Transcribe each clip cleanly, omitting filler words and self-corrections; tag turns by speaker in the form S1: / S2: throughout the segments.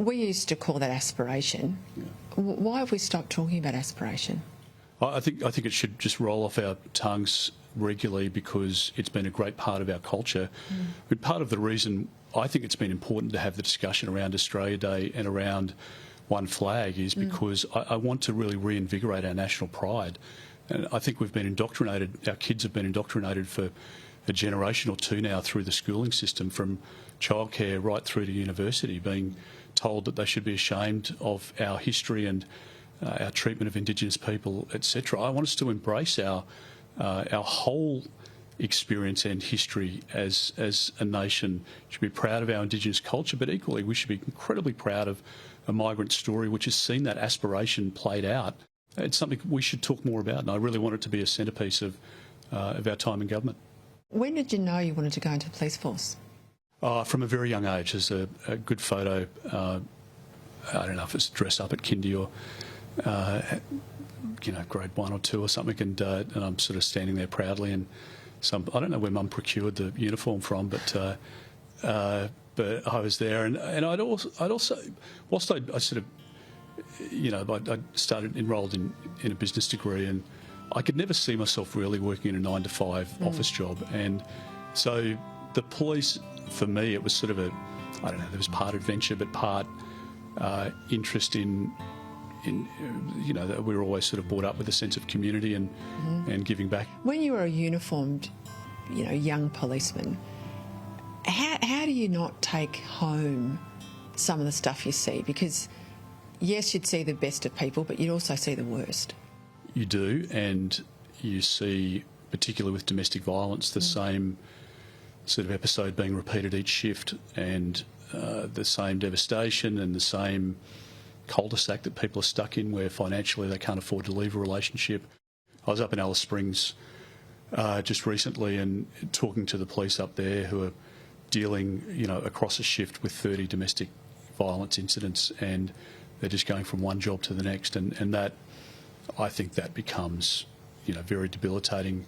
S1: We used to call that aspiration.
S2: Yeah.
S1: Why have we stopped talking about aspiration?
S2: I think it should just roll off our tongues regularly because it's been a great part of our culture. But part of the reason I think it's been important to have the discussion around Australia Day and around One Flag is because I want to really reinvigorate our national pride. And I think we've been indoctrinated, our kids have been indoctrinated for a generation or two now through the schooling system, from childcare right through to university, being told that they should be ashamed of our history and our treatment of Indigenous people, etc. I want us to embrace our whole experience and history as a nation. We should be proud of our Indigenous culture, but equally we should be incredibly proud of a migrant story which has seen that aspiration played out. It's something we should talk more about, and I really want it to be a centrepiece of our time in government.
S1: When did you know you wanted to go into the police force?
S2: From a very young age. There's a good photo, I don't know if it's dress up at kindy or grade 1 or 2 or something, and I'm sort of standing there proudly, and I don't know where Mum procured the uniform from, but I was there, and I'd also whilst I sort of, I started enrolled in a business degree, and I could never see myself really working in a 9-to-5 office job, and so the police, for me, it was sort of there was part adventure but part interest in that we were always sort of brought up with a sense of community and giving back.
S1: When you were a uniformed, young policeman, how do you not take home some of the stuff you see? Because yes, you'd see the best of people, but you'd also see the worst.
S2: You do, and you see, particularly with domestic violence, the same sort of episode being repeated each shift, and the same devastation and the same cul-de-sac that people are stuck in where financially they can't afford to leave a relationship. I was up in Alice Springs just recently and talking to the police up there who are dealing, across a shift with 30 domestic violence incidents, and they're just going from one job to the next, and that, I think that becomes, very debilitating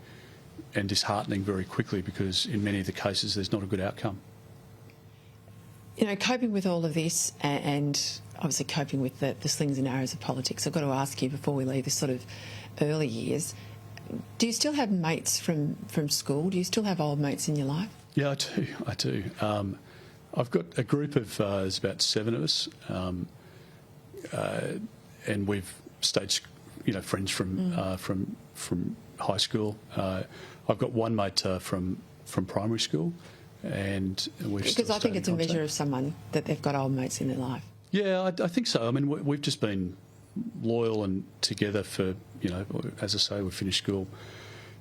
S2: and disheartening very quickly, because in many of the cases there's not a good outcome.
S1: Coping with all of this and obviously coping with the slings and arrows of politics, I've got to ask you before we leave this sort of early years, do you still have mates from school? Do you still have old mates in your life?
S2: Yeah, I do. I've got a group of, there's about 7 of us, and we've stayed, friends from high school. I've got one mate from primary school, and we've
S1: because I think it's a measure of someone that they've got old mates in their life.
S2: Yeah, I think so. I mean, we've just been loyal and together for, as I say, we finished school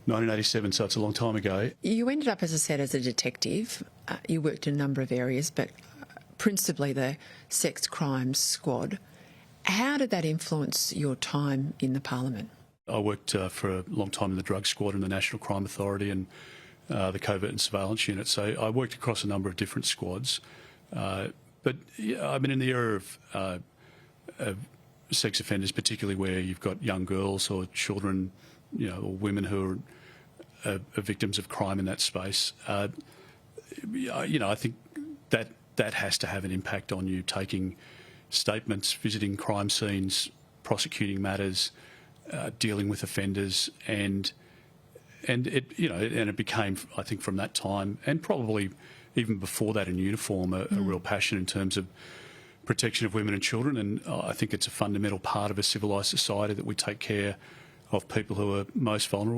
S2: 1987, so it's a long time ago. You
S1: ended up, as I said, as a detective. You worked in a number of areas, but principally the sex crimes squad. How did that influence your time in the Parliament?
S2: I worked for a long time in the drug squad and the National Crime Authority and the Covert and Surveillance Unit, so I worked across a number of different squads. But yeah, I mean, in the area of sex offenders, particularly where you've got young girls or children, or women who are victims of crime in that space, I think that has to have an impact on you, taking statements, visiting crime scenes, prosecuting matters, dealing with offenders, and it became, I think, from that time, and probably even before that in uniform, a real passion in terms of protection of women and children. And I think it's a fundamental part of a civilised society that we take care of people who are most vulnerable.